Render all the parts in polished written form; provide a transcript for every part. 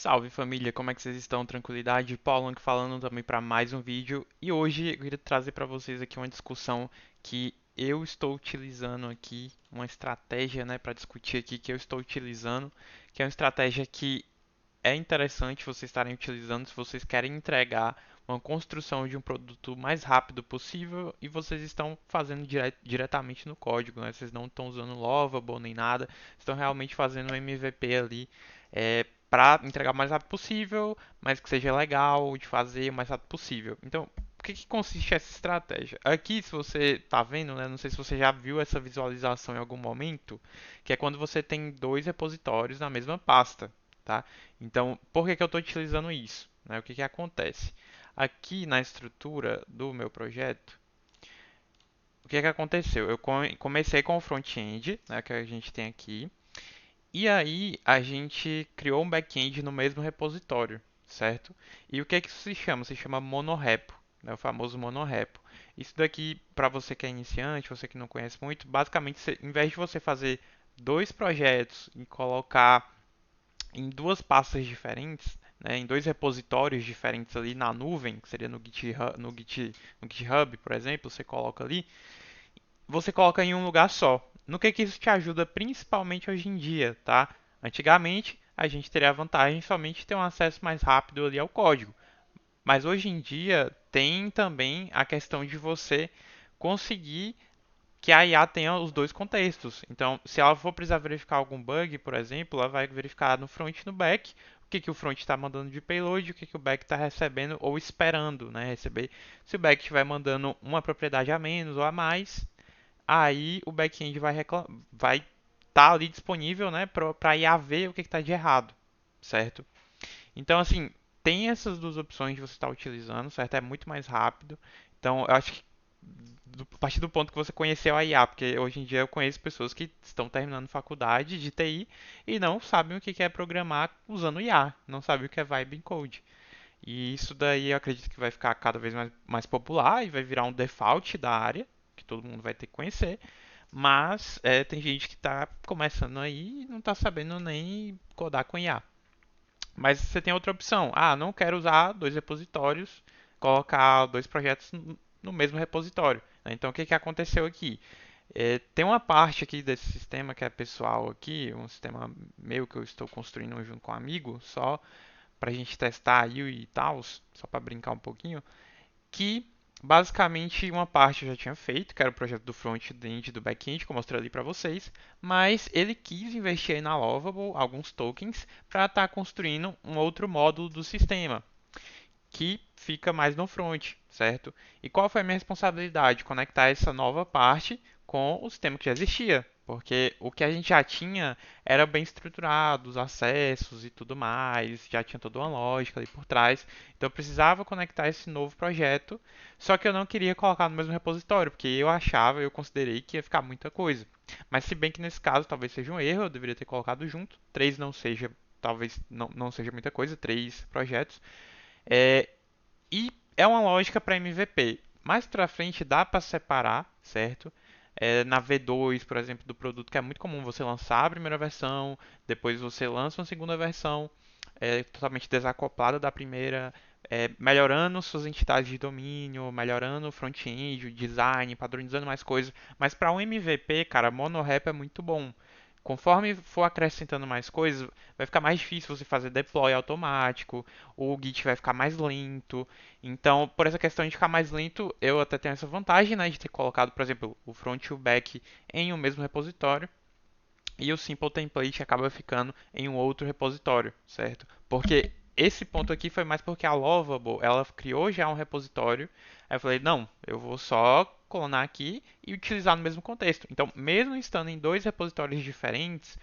Salve família, como é que vocês estão? Tranquilidade? Paulo aqui falando também para mais um vídeo e hoje eu queria trazer para vocês aqui uma discussão que eu estou utilizando aqui, uma estratégia, né, para discutir aqui que eu estou utilizando, que é uma estratégia que é interessante vocês estarem utilizando se vocês querem entregar uma construção de um produto mais rápido possível e vocês estão fazendo diretamente no código, né? Vocês não estão usando Lovable nem nada, estão realmente fazendo um MVP ali para entregar o mais rápido possível, mas que seja legal de fazer o mais rápido possível. Então, o que consiste essa estratégia? Aqui, se você está vendo, né, não sei se você já viu essa visualização em algum momento, que é quando você tem dois repositórios na mesma pasta, tá? Então, por que eu estou utilizando isso? Né? O que acontece? Aqui na estrutura do meu projeto, o que aconteceu? Eu comecei com o front-end, né, que a gente tem aqui, e aí a gente criou um back-end no mesmo repositório, certo? E o que isso se chama? Se chama monorepo, né, o famoso monorepo. Isso daqui, para você que é iniciante, você que não conhece muito, basicamente, em vez de você fazer dois projetos e colocar em duas pastas diferentes, né, em dois repositórios diferentes ali na nuvem, que seria no GitHub, por exemplo, você coloca ali, você coloca em um lugar só. No que isso te ajuda principalmente hoje em dia, tá? Antigamente a gente teria a vantagem somente de ter um acesso mais rápido ali ao código, mas hoje em dia tem também a questão de você conseguir que a IA tenha os dois contextos. Então, se ela for precisar verificar algum bug, por exemplo, ela vai verificar no front e no back o que o front está mandando de payload, o que o back está recebendo ou esperando, né, receber. Se o back estiver mandando uma propriedade a menos ou a mais, aí o back-end vai estar ali disponível, né, para a IA ver o que está de errado, certo? Então, assim, tem essas duas opções de você estar utilizando, certo? É muito mais rápido. Então, eu acho que a partir do ponto que você conheceu a IA, porque hoje em dia eu conheço pessoas que estão terminando faculdade de TI e não sabem o que é programar usando IA, não sabem o que é Vibe Code. E isso daí eu acredito que vai ficar cada vez mais popular e vai virar um default da área, que todo mundo vai ter que conhecer. Mas tem gente que está começando aí e não está sabendo nem codar com IA. Mas você tem outra opção. Ah, não quero usar dois repositórios, colocar dois projetos no mesmo repositório, né? Então, o que aconteceu aqui? Tem uma parte aqui desse sistema que é pessoal aqui, um sistema meu que eu estou construindo junto com um amigo, só para a gente testar aí e tal, só para brincar um pouquinho, que basicamente uma parte eu já tinha feito, que era o projeto do front-end e do back-end, que eu mostrei ali para vocês, mas ele quis investir aí na Lovable alguns tokens para estar construindo um outro módulo do sistema, que fica mais no front, certo? E qual foi a minha responsabilidade? Conectar essa nova parte com o sistema que já existia, porque o que a gente já tinha era bem estruturado, os acessos e tudo mais, já tinha toda uma lógica ali por trás. Então eu precisava conectar esse novo projeto, só que eu não queria colocar no mesmo repositório, porque eu considerei que ia ficar muita coisa. Mas se bem que nesse caso talvez seja um erro, eu deveria ter colocado junto. Três não seja, talvez não seja muita coisa, três projetos. É, e é uma lógica para MVP. Mais para frente dá para separar, certo? Na V2, por exemplo, do produto, que é muito comum você lançar a primeira versão, depois você lança uma segunda versão, totalmente desacoplada da primeira, melhorando suas entidades de domínio, melhorando o front-end, o design, padronizando mais coisas. Mas para um MVP, cara, monorep é muito bom. Conforme for acrescentando mais coisas, vai ficar mais difícil você fazer deploy automático, o Git vai ficar mais lento. Então, por essa questão de ficar mais lento, eu até tenho essa vantagem, né, de ter colocado, por exemplo, o front e o back em um mesmo repositório e o simple template acaba ficando em um outro repositório, certo? Porque esse ponto aqui foi mais porque a Lovable, ela criou já um repositório. Aí eu falei, não, eu vou só clonar aqui e utilizar no mesmo contexto. Então, mesmo estando em dois repositórios diferentes,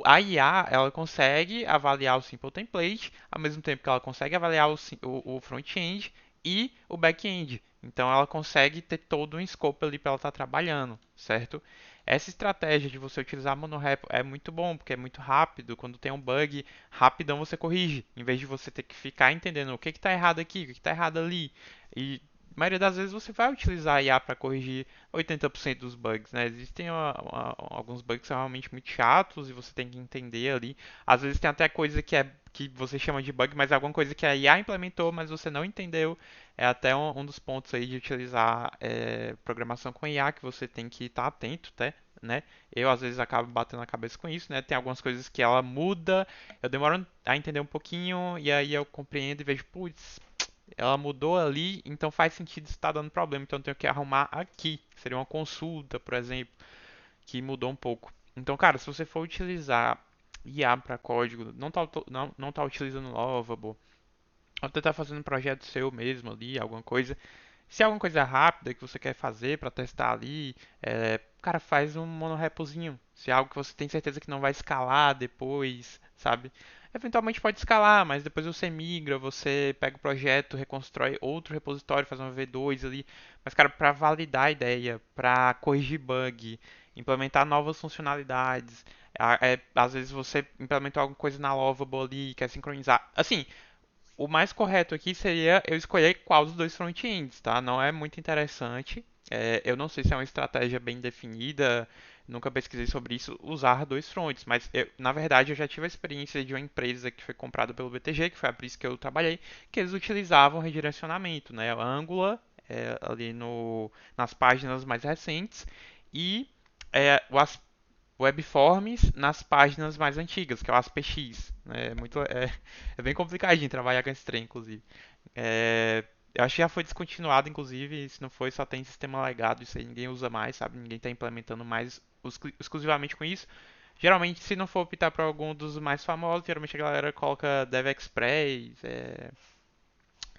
a IA ela consegue avaliar o simple template, ao mesmo tempo que ela consegue avaliar o front-end e o back-end. Então ela consegue ter todo um scope ali para ela estar trabalhando, certo? Essa estratégia de você utilizar monorepo é muito bom, porque é muito rápido. Quando tem um bug, rapidão você corrige, em vez de você ter que ficar entendendo o que está errado aqui, o que está errado ali. E maioria das vezes você vai utilizar a IA para corrigir 80% dos bugs, né? Existem alguns bugs que são realmente muito chatos e você tem que entender ali. Às vezes tem até coisa que você chama de bug, mas é alguma coisa que a IA implementou, mas você não entendeu. É até um dos pontos aí de utilizar programação com IA que você tem que estar atento, até, né? Eu às vezes acabo batendo a cabeça com isso, né? Tem algumas coisas que ela muda, eu demoro a entender um pouquinho e aí eu compreendo e vejo, putz, ela mudou ali, então faz sentido estar dando problema. Então eu tenho que arrumar aqui. Seria uma consulta, por exemplo, que mudou um pouco. Então, cara, se você for utilizar IA para código, não tá utilizando Lovable, ou tentar fazendo um projeto seu mesmo ali, alguma coisa. Se é alguma coisa rápida que você quer fazer para testar ali, cara, faz um monorepozinho. Se é algo que você tem certeza que não vai escalar depois, sabe? Eventualmente pode escalar, mas depois você migra, você pega o projeto, reconstrói outro repositório, faz uma V2 ali. Mas, cara, para validar a ideia, para corrigir bug, implementar novas funcionalidades, às vezes você implementou alguma coisa na Lovable ali, quer sincronizar. Assim, o mais correto aqui seria eu escolher qual dos dois front-ends, tá? Não é muito interessante. Eu não sei se é uma estratégia bem definida, nunca pesquisei sobre isso, usar dois fronts, mas na verdade eu já tive a experiência de uma empresa que foi comprada pelo BTG, que foi a Pris que eu trabalhei, que eles utilizavam redirecionamento, né? Angular, ali nas páginas mais recentes, e o webforms nas páginas mais antigas, que é o ASPX. Né? É bem complicadinho trabalhar com esse trem, inclusive. Eu acho que já foi descontinuado, inclusive, se não foi, só tem sistema legado, isso aí ninguém usa mais, sabe? Ninguém está implementando mais exclusivamente com isso. Geralmente, se não for optar por algum dos mais famosos, geralmente a galera coloca DevExpress,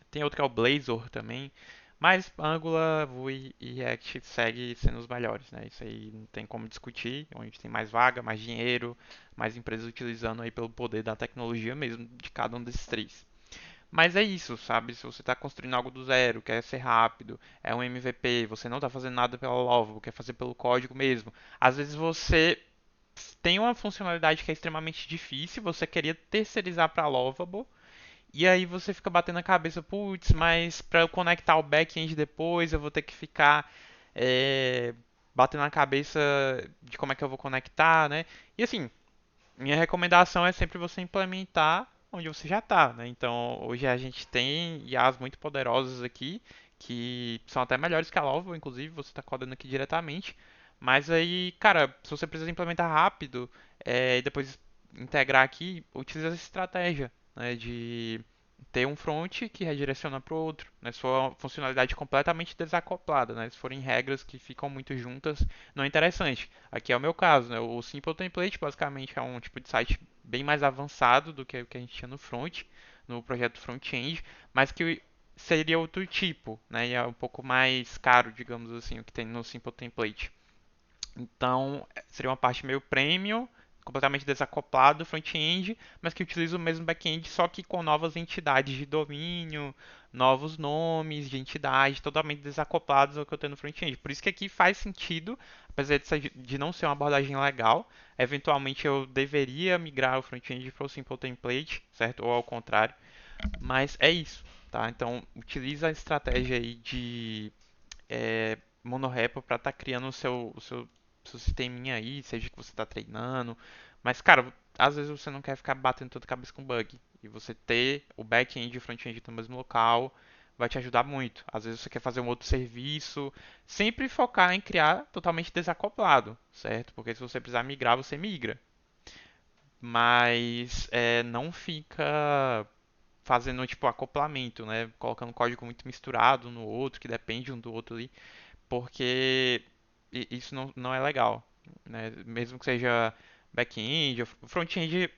tem outro que é o Blazor também. Mas Angular, Vue e React segue sendo os melhores, né? Isso aí não tem como discutir. Onde tem mais vaga, mais dinheiro, mais empresas utilizando aí pelo poder da tecnologia mesmo de cada um desses três. Mas é isso, sabe? Se você está construindo algo do zero, quer ser rápido, é um MVP, você não está fazendo nada pela Lovable, quer fazer pelo código mesmo. Às vezes você tem uma funcionalidade que é extremamente difícil, você queria terceirizar para a Lovable, e aí você fica batendo a cabeça, putz, mas para eu conectar o back-end depois, eu vou ter que ficar é, batendo a cabeça de como é que eu vou conectar, né? E assim, minha recomendação é sempre você implementar onde você já está, né? Então, hoje a gente tem IAs muito poderosas aqui, que são até melhores que a Lovable, inclusive, você está codando aqui diretamente. Mas aí, cara, se você precisa implementar rápido e depois integrar aqui, utilize essa estratégia, né, de ter um front que redireciona para o outro, né? Se for uma funcionalidade completamente desacoplada, né? Se forem regras que ficam muito juntas, não é interessante. Aqui é o meu caso, né? O Simple Template basicamente é um tipo de site bem mais avançado do que o que a gente tinha no front, no projeto front-end, mas que seria outro tipo, né? E é um pouco mais caro, digamos assim, o que tem no Simple Template. Então, seria uma parte meio premium, completamente desacoplado do front-end, mas que utiliza o mesmo back-end, só que com novas entidades de domínio, novos nomes de entidade, totalmente desacoplados ao que eu tenho no front-end. Por isso que aqui faz sentido, apesar de não ser uma abordagem legal, eventualmente eu deveria migrar o front-end para o Simple Template, certo? Ou ao contrário, mas é isso, tá? Então, utiliza a estratégia aí de monorepo para estar criando o seu sisteminha aí, seja que você está treinando. Mas, cara, às vezes você não quer ficar batendo toda a cabeça com bug. E você ter o back-end e o front-end no mesmo local vai te ajudar muito. Às vezes você quer fazer um outro serviço. Sempre focar em criar totalmente desacoplado, certo? Porque se você precisar migrar, você migra. Mas não fica fazendo tipo acoplamento, né? Colocando código muito misturado um no outro, que depende um do outro ali, porque isso não é legal, né? Mesmo que seja back-end, o front-end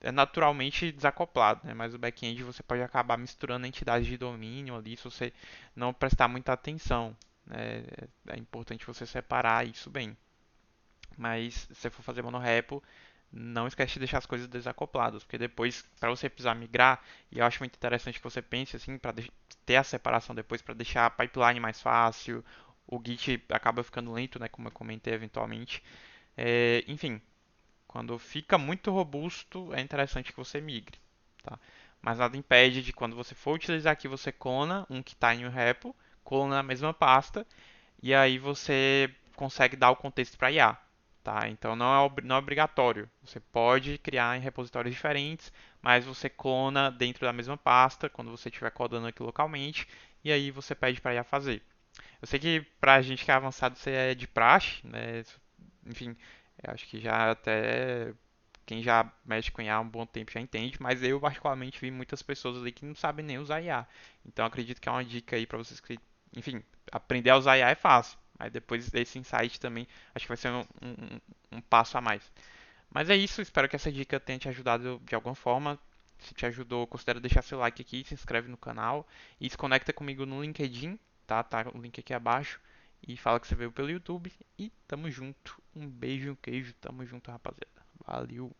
é naturalmente desacoplado, né? Mas o back-end você pode acabar misturando entidades de domínio ali se você não prestar muita atenção, né? É importante você separar isso bem. Mas se você for fazer monorepo, não esquece de deixar as coisas desacopladas, porque depois, para você precisar migrar, e eu acho muito interessante que você pense assim, para ter a separação depois, para deixar a pipeline mais fácil, o Git acaba ficando lento, né, como eu comentei eventualmente. Enfim, quando fica muito robusto, é interessante que você migre, tá? Mas nada impede de quando você for utilizar aqui, você clona um que está em um repo, coluna na mesma pasta e aí você consegue dar o contexto para IA, tá? Então não é obrigatório. Você pode criar em repositórios diferentes, mas você clona dentro da mesma pasta quando você estiver codando aqui localmente e aí você pede para IA fazer. Eu sei que pra gente que é avançado isso é de praxe, né? Enfim, eu acho que já até quem já mexe com IA há um bom tempo já entende, mas eu particularmente vi muitas pessoas ali que não sabem nem usar IA. Então acredito que é uma dica aí para vocês que, enfim, aprender a usar IA é fácil, mas depois desse insight também acho que vai ser um passo a mais. Mas é isso, espero que essa dica tenha te ajudado de alguma forma. Se te ajudou, considera deixar seu like aqui, se inscreve no canal e se conecta comigo no LinkedIn, tá? Tá o link aqui abaixo. E fala que você veio pelo YouTube. E tamo junto. Um beijo e um queijo. Tamo junto, rapaziada. Valeu.